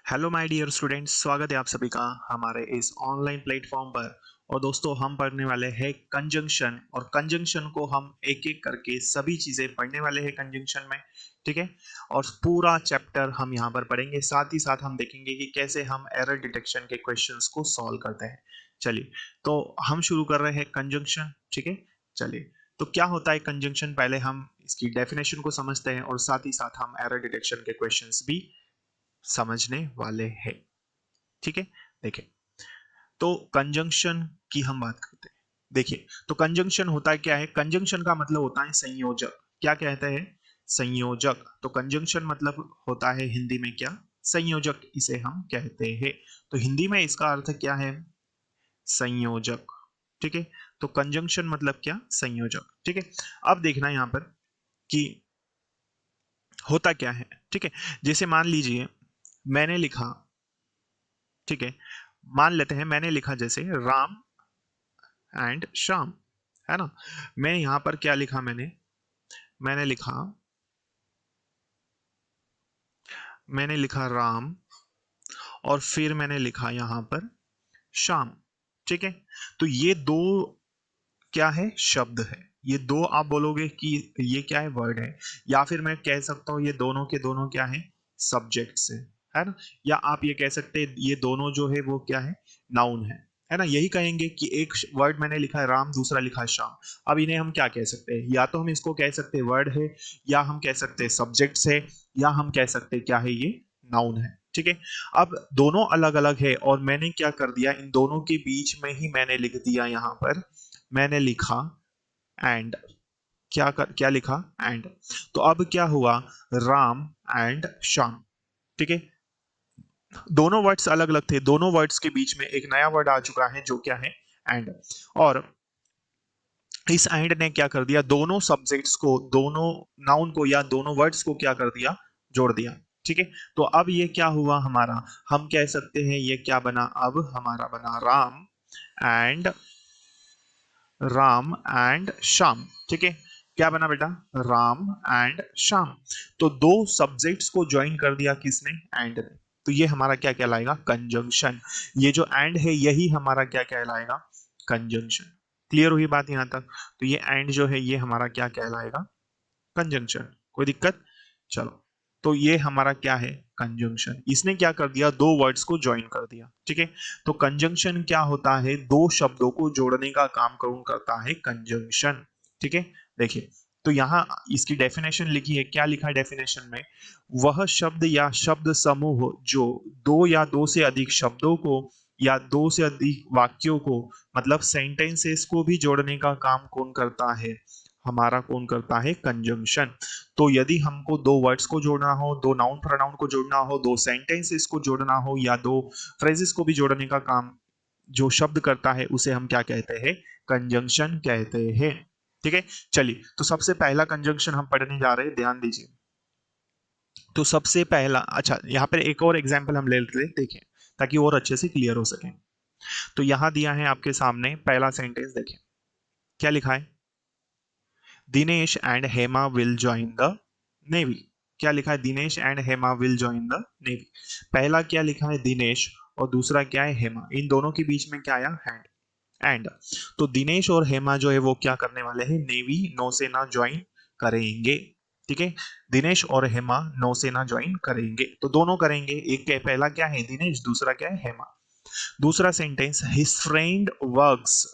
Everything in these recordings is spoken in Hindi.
हेलो माय डियर स्टूडेंट्स, स्वागत है आप सभी का हमारे इस ऑनलाइन प्लेटफॉर्म पर। और दोस्तों, हम पढ़ने वाले हैं कंजंक्शन, और कंजंक्शन को हम एक एक करके सभी चीजें पढ़ने वाले हैं कंजंक्शन में। ठीक है। और पूरा चैप्टर हम यहाँ पर पढ़ेंगे, साथ ही साथ हम देखेंगे कि कैसे हम एरर डिटेक्शन के क्वेश्चंस को सॉल्व करते हैं। चलिए, तो हम शुरू कर रहे हैं कंजंक्शन। ठीक है। चलिए, तो क्या होता है कंजंक्शन, पहले हम इसकी डेफिनेशन को समझते हैं और साथ ही साथ हम एरर डिटेक्शन के क्वेश्चंस भी समझने वाले हैं। ठीक है। देखिए, तो कंजंक्शन की हम बात करते हैं। देखिए, तो कंजंक्शन होता है क्या है? कंजंक्शन का मतलब होता है संयोजक। क्या कहते हैं? संयोजक। तो कंजंक्शन मतलब होता है हिंदी में क्या? संयोजक इसे हम कहते हैं। तो हिंदी में इसका अर्थ क्या है? संयोजक। ठीक है। तो कंजंक्शन मतलब क्या? संयोजक। ठीक है। अब देखना यहां पर कि होता क्या है। ठीक है। जैसे मान लीजिए मैंने लिखा, ठीक है, मान लेते हैं मैंने लिखा जैसे राम एंड श्याम, है ना। मैं यहां पर क्या लिखा? मैंने लिखा राम, और फिर मैंने लिखा यहां पर श्याम। ठीक है। तो ये दो क्या है? शब्द है। ये दो आप बोलोगे कि ये क्या है? वर्ड है। या फिर मैं कह सकता हूं ये दोनों के दोनों क्या है? सब्जेक्ट्स है ना। या आप ये कह सकते हैं ये दोनों जो है वो क्या है? नाउन है ना। यही कहेंगे कि एक वर्ड मैंने लिखा है राम, दूसरा लिखा है श्याम। अब इन्हें हम क्या कह सकते हैं? या तो हम इसको कह सकते हैं वर्ड है, या हम कह सकते हैं सब्जेक्ट्स है, या हम कह सकते हैं क्या है? ये नाउन है। ठीक है। अब दोनों अलग अलग है, और मैंने क्या कर दिया, इन दोनों के बीच में ही मैंने लिख दिया यहां पर, मैंने लिखा एंड। क्या लिखा? एंड। तो अब क्या हुआ? राम एंड श्याम। ठीक है। दोनों वर्ड्स अलग अलग थे, दोनों वर्ड्स के बीच में एक नया वर्ड आ चुका है जो क्या है? एंड। और इस एंड ने क्या कर दिया? दोनों सब्जेक्ट्स को, दोनों नाउन को या दोनों वर्ड्स को क्या कर दिया? जोड़ दिया। ठीक है। तो अब ये क्या हुआ हमारा? हम कह सकते हैं ये क्या बना? अब हमारा बना एंड राम एंड श्याम। ठीक है। क्या बना बेटा? राम एंड श्याम। तो दो सब्जेक्ट्स को ज्वाइन कर दिया किसने? एंड ने। तो ये हमारा क्या कहलाएगा? कंजंक्शन। ये जो एंड है यही हमारा क्या कहलाएगा? कंजंक्शन। क्लियर हुई बात यहां तक? तो ये एंड जो है ये हमारा क्या कहलाएगा? कंजंक्शन। कोई दिक्कत? चलो, तो ये हमारा क्या है? कंजंक्शन। इसने क्या कर दिया? दो वर्ड्स को ज्वाइन कर दिया। ठीक है। तो कंजंक्शन क्या होता है? दो शब्दों को जोड़ने का काम कौन करता है? कंजंक्शन। ठीक है। देखिए, तो यहां इसकी डेफिनेशन लिखी है। क्या लिखा है डेफिनेशन में? वह शब्द या शब्द समूह जो दो या दो से अधिक शब्दों को या दो से अधिक वाक्यों को, मतलब सेंटेंसेस को भी जोड़ने का काम कौन करता है? हमारा कौन करता है? कंजंक्शन। तो यदि हमको दो वर्ड्स को जोड़ना हो, दो नाउन प्रोनाउन को जोड़ना हो, दो सेंटेंसेस को जोड़ना हो, या दो फ्रेजेस को भी जोड़ने का काम जो शब्द करता है उसे हम क्या कहते हैं? कंजंक्शन कहते हैं। ठीक है। चलिए, तो सबसे पहला कंजंक्शन हम पढ़ने जा रहे हैं, ध्यान दीजिए। तो सबसे पहला, अच्छा, यहाँ पर एक और एग्जाम्पल हम ले लेते हैं, देखें, ताकि और अच्छे से क्लियर हो सके। तो यहाँ दिया है आपके सामने पहला सेंटेंस, देखें क्या लिखा है? Dinesh and Hema will join the navy. क्या लिखा है? Dinesh and Hema will join the navy. पहला क्या लिखा है? दिनेश, और दूसरा क्या है? हेमा। इन दोनों के बीच में क्या आया? एंड। तो दिनेश और हेमा जो है वो क्या करने वाले हैं? नेवी, नौसेना ज्वाइन करेंगे। ठीक है। दिनेश और हेमा नौसेना ज्वाइन करेंगे, तो दोनों करेंगे। एक के पहला क्या है? दिनेश, दूसरा क्या है? हेमा। दूसरा sentence, his friend works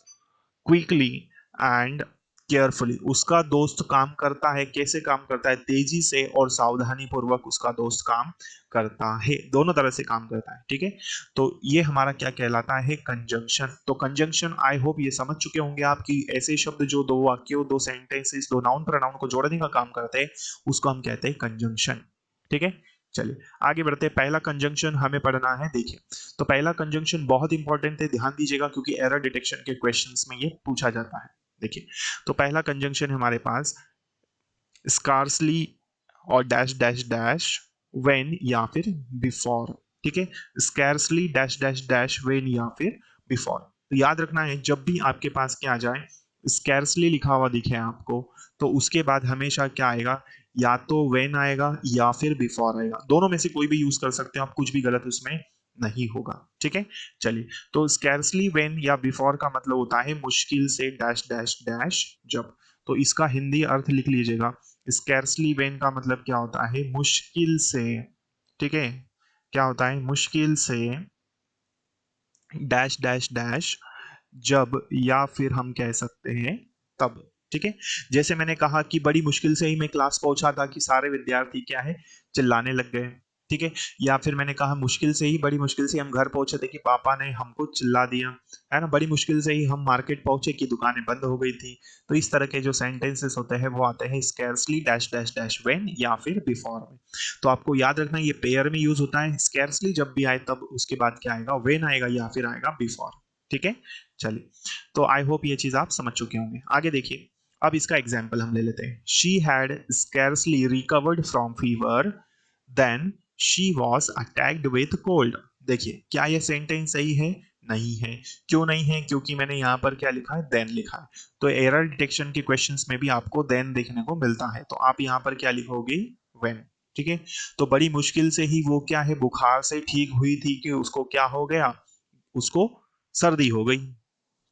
quickly and carefully. उसका दोस्त काम करता है। कैसे काम करता है? तेजी से और सावधानी पूर्वक उसका दोस्त काम करता है। दोनों तरह से काम करता है। ठीक है। तो ये हमारा क्या कहलाता है? कंजंक्शन। तो कंजंक्शन, आई होप ये समझ चुके होंगे आप कि ऐसे शब्द जो दो वाक्यों, दो सेंटेंसेस, दो नाउन प्रोनाउन को जोड़ने का काम करते हैं उसको हम कहते हैं कंजंक्शन। ठीक है। चलिए, आगे बढ़ते हैं। पहला कंजंक्शन हमें पढ़ना है, देखिए। तो पहला कंजंक्शन बहुत इंपॉर्टेंट है, ध्यान दीजिएगा, क्योंकि एरर डिटेक्शन के क्वेश्चंस में ये पूछा जाता है। देखिए, तो पहला कंजंक्शन हमारे पास स्कार्सली और डैश डैश डैश व्हेन या फिर बिफोर। ठीक है। Scarcely dash dash dash when या फिर बिफोर। तो याद रखना है, जब भी आपके पास क्या आ जाए, स्कैर्सली लिखा हुआ दिखे आपको, तो उसके बाद हमेशा क्या आएगा? या तो when आएगा या फिर before आएगा, दोनों में से कोई भी यूज कर सकते हो आप, कुछ भी गलत उसमें नहीं होगा। ठीक है, चलिए, तो स्कैर्सली व्हेन या बिफोर का मतलब होता है मुश्किल से डैश डैश डैश जब। तो इसका हिंदी अर्थ लिख लीजिएगा, स्कैर्सली व्हेन का मतलब क्या होता है, मुश्किल से। ठीक है, क्या होता है, मुश्किल से डैश डैश डैश जब, या फिर हम कह सकते हैं तब। ठीक है, जैसे मैंने कहा कि बड़ी मुश्किल से ही मैं क्लास पहुंचा था कि सारे विद्यार्थी क्या है, चिल्लाने लग गए। ठीक है, या फिर मैंने कहा मुश्किल से ही, बड़ी मुश्किल से हम घर पहुंचे थे कि पापा ने हमको चिल्ला दिया, है ना। बड़ी मुश्किल से ही हम मार्केट पहुंचे कि दुकानें बंद हो गई थी। तो इस तरह के जो सेंटेंसेस होते हैं वो आते हैं scarcely dash dash dash when या फिर बिफोर में। तो आपको याद रखना ये पेयर में यूज होता है, स्कैर्सली जब भी आए तब उसके बाद क्या आएगा, व्हेन आएगा या फिर आएगा बिफोर। ठीक है, चलिए, तो आई होप ये चीज आप समझ चुके होंगे। आगे देखिए, अब इसका एग्जाम्पल हम ले लेते हैं। She had scarcely recovered from fever then she was attacked with cold. देखिए, क्या यह सेंटेंस सही है, नहीं है। क्यों नहीं है, क्योंकि मैंने यहाँ पर क्या लिखा है, देन लिखा है। तो एरर डिटेक्शन के क्वेश्चंस में भी आपको देन देखने को मिलता है, तो आप यहाँ पर क्या लिखोगे, व्हेन। ठीक है, तो बड़ी मुश्किल से ही वो क्या है, बुखार से ठीक हुई थी कि उसको क्या हो गया, उसको सर्दी हो गई।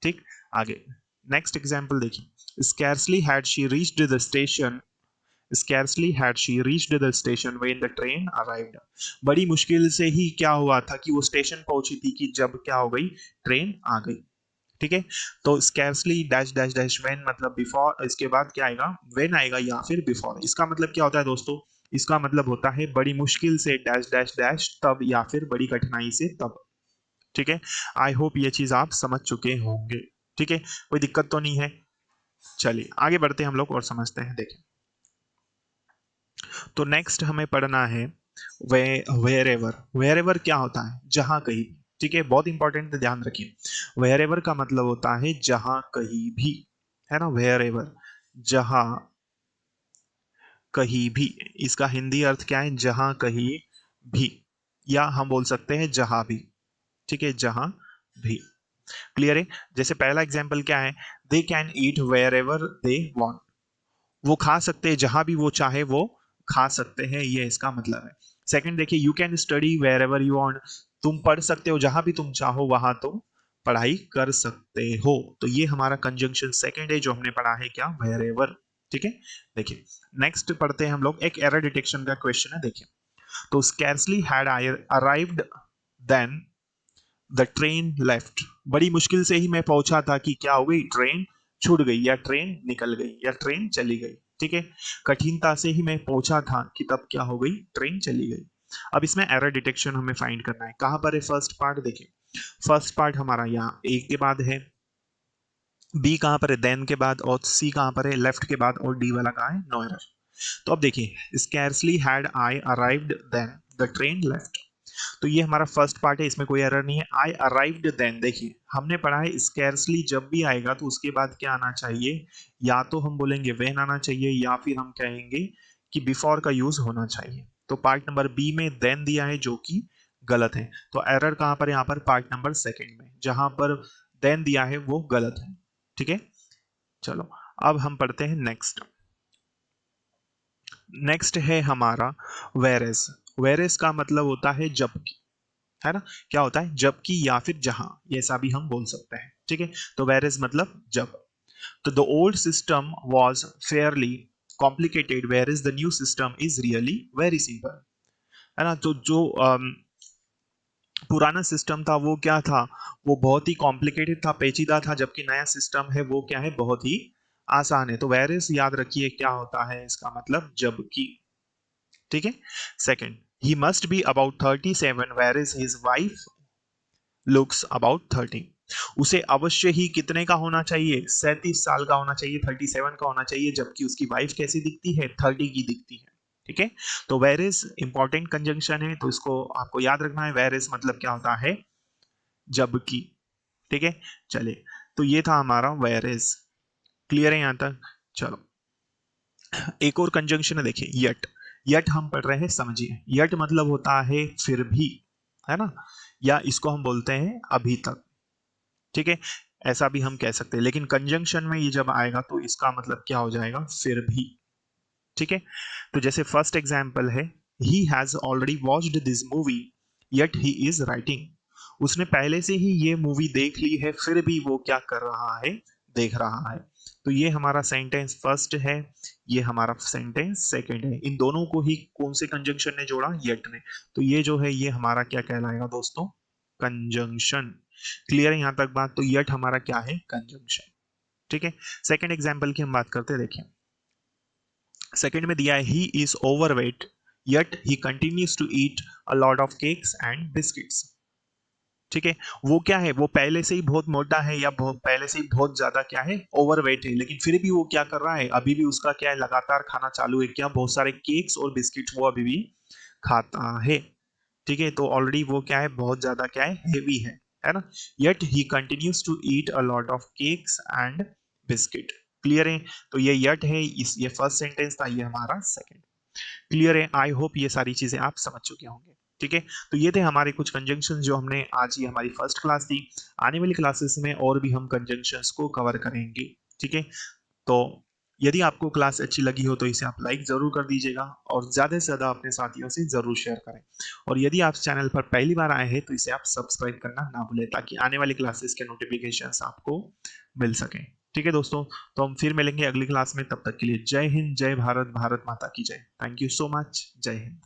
ठीक, आगे नेक्स्ट एग्जांपल देखिए, scarcely had she reached the station, scarcely had she reached the station when the train arrived। बड़ी मुश्किल से ही क्या हुआ था कि वो स्टेशन पहुंची थी कि जब क्या हो गई, ट्रेन आ गई। ठीक है, तो scarcely dash dash dash when मतलब बिफोर, इसके बाद क्या आएगा, when आएगा या फिर बिफोर। इसका मतलब क्या होता है दोस्तों, इसका मतलब होता है बड़ी मुश्किल से डैश डैश डैश तब, या फिर बड़ी कठिनाई से तब। ठीक है, आई होप ये चीज आप समझ चुके होंगे। ठीक है, कोई दिक्कत तो नहीं है। चलिए आगे बढ़ते हैं हम लोग और समझते हैं। देखिए, तो नेक्स्ट हमें पढ़ना है वे वेयर एवर। वेयर एवर क्या होता है, जहां कहीं भी। ठीक है, बहुत इंपॉर्टेंट है, ध्यान रखिए। वेयर एवर का मतलब होता है जहां कहीं भी, है ना। वेयर एवर, जहां कहीं भी। इसका हिंदी अर्थ क्या है, जहां कहीं भी, या हम बोल सकते हैं जहां भी। ठीक है, जहां भी। क्लियर है। जैसे पहला एग्जाम्पल क्या है, they can eat wherever they want. वो खा सकते हैं जहां भी वो चाहे, वो खा सकते हैं, ये इसका मतलब है। सेकंड देखिए, you can study wherever you want. तुम पढ़ सकते हो जहां भी तुम चाहो, वहां तुम पढ़ाई कर सकते हो। तो ये हमारा कंजंक्शन सेकंड है जो हमने पढ़ा है, क्या, वेयर एवर। ठीक है, देखिए नेक्स्ट पढ़ते हैं हम लोग, एक एरर डिटेक्शन का क्वेश्चन है। देखिए, तो scarcely had I arrived then the train left. बड़ी मुश्किल से ही मैं पहुंचा था कि क्या हो गई, ट्रेन छूट गई, या ट्रेन निकल गई, या ट्रेन चली गई। ठीक है, कठिनता से ही मैं पहुंचा था कि तब क्या हो गई, ट्रेन चली गई। अब इसमें एरर डिटेक्शन हमें फाइंड करना है। कहां पर है फर्स्ट पार्ट, देखिए फर्स्ट पार्ट हमारा यहाँ ए के बाद है, बी कहां पर है, देन के बाद, और सी कहां पर है, लेफ्ट के बाद, और डी वाला कहां है, नो एरर। तो अब देखिए, scarcely had I arrived then the train left. तो ये हमारा फर्स्ट पार्ट है, इसमें कोई एरर नहीं है। आई अराइव्ड देन, देखिए हमने पढ़ा है स्कैर्सली जब भी आएगा तो उसके बाद क्या आना चाहिए, या तो हम बोलेंगे व्हेन आना चाहिए, या फिर हम कहेंगे कि बिफोर का यूज होना चाहिए। तो पार्ट नंबर बी में देन दिया है जो कि गलत है। तो एरर कहां पर है, यहाँ पर पार्ट नंबर सेकंड में, जहां पर देन दिया है वो गलत है। ठीक है, चलो अब हम पढ़ते हैं नेक्स्ट। नेक्स्ट है हमारा वेरेस। वेरेस का मतलब होता है जबकि, है ना। क्या होता है, जबकि या फिर जहां, ये ऐसा भी हम बोल सकते हैं। ठीक है, तो वेरेस मतलब जब। तो the old system was fairly complicated where the new system is really very simple, है ना। तो जो पुराना सिस्टम था वो क्या था, वो बहुत ही कॉम्प्लिकेटेड था, पेचीदा था, जबकि नया सिस्टम है वो क्या है, बहुत ही आसान है। तो वेरिस याद रखिए क्या होता है, इसका मतलब जबकि। ठीक है, second, he must be about 37 whereas his wife looks about 30। उसे अवश्य ही कितने का होना चाहिए, 37 साल का होना चाहिए, 37 का होना चाहिए, जबकि उसकी वाइफ कैसी दिखती है, 30 की दिखती है। ठीक है, तो वेरिस इंपॉर्टेंट कंजंक्शन है, तो इसको आपको याद रखना है। वेरिस मतलब क्या होता है, जबकि। ठीक है, चलिए, तो ये था हमारा वेरिस। क्लियर है यहां तक। चलो एक और कंजंक्शन है, देखिए यट। यट हम पढ़ रहे हैं, समझिए। यट मतलब होता है फिर भी, है ना, या इसको हम बोलते हैं अभी तक। ठीक है, ऐसा भी हम कह सकते हैं, लेकिन कंजंक्शन में ये जब आएगा तो इसका मतलब क्या हो जाएगा, फिर भी। ठीक है, तो जैसे फर्स्ट एग्जाम्पल है, he has already watched this movie yet he is writing. उसने पहले से ही ये मूवी देख ली है, फिर भी वो क्या कर रहा है, देख रहा है। तो ये हमारा सेंटेंस फर्स्ट है, ये हमारा सेंटेंस सेकंड है। इन दोनों को ही कौन से कंजंक्शन ने जोड़ा, येट ने। तो ये जो है ये हमारा क्या कहलाएगा दोस्तों, कंजंक्शन। क्लियर है यहां तक बात? तो येट हमारा क्या है, कंजंक्शन। ठीक है, सेकंड एग्जाम्पल की हम बात करते हैं। देखिए सेकंड में दिया है, he is overweight yet he continues to eat a lot of cakes and biscuits. ठीक है, वो क्या है, वो पहले से ही बहुत मोटा है या पहले से ही बहुत ज्यादा क्या है, ओवरवेट है, लेकिन फिर भी वो क्या कर रहा है, अभी भी उसका क्या है, लगातार खाना चालू है, क्या बहुत सारे केक्स और बिस्किट वो अभी भी खाता है। ठीक है, तो ऑलरेडी वो क्या है, बहुत ज्यादा क्या है, हेवी है ना। Yet he continues to eat a lot of cakes and biscuit. Clear है? तो ये येट है, ये फर्स्ट सेंटेंस था, ये हमारा सेकंड। क्लियर है? आई होप ये सारी चीजें आप समझ चुके होंगे। ठीक है, तो ये थे हमारे कुछ कंजंक्शन जो हमने आज, ये हमारी फर्स्ट क्लास थी। आने वाली क्लासेस में और भी हम कंजंक्शंस को कवर करेंगे। ठीक है, तो यदि आपको क्लास अच्छी लगी हो तो इसे आप लाइक जरूर कर दीजिएगा और ज्यादा से ज्यादा अपने साथियों से जरूर शेयर करें। और यदि आप चैनल पर पहली बार आए हैं तो इसे आप सब्सक्राइब करना ना भूलें, ताकि आने वाली क्लासेस के नोटिफिकेशंस आपको मिल सके। ठीक है दोस्तों, तो हम फिर मिलेंगे अगली क्लास में। तब तक के लिए जय हिंद, जय भारत, भारत माता की जय। थैंक यू सो मच, जय हिंद।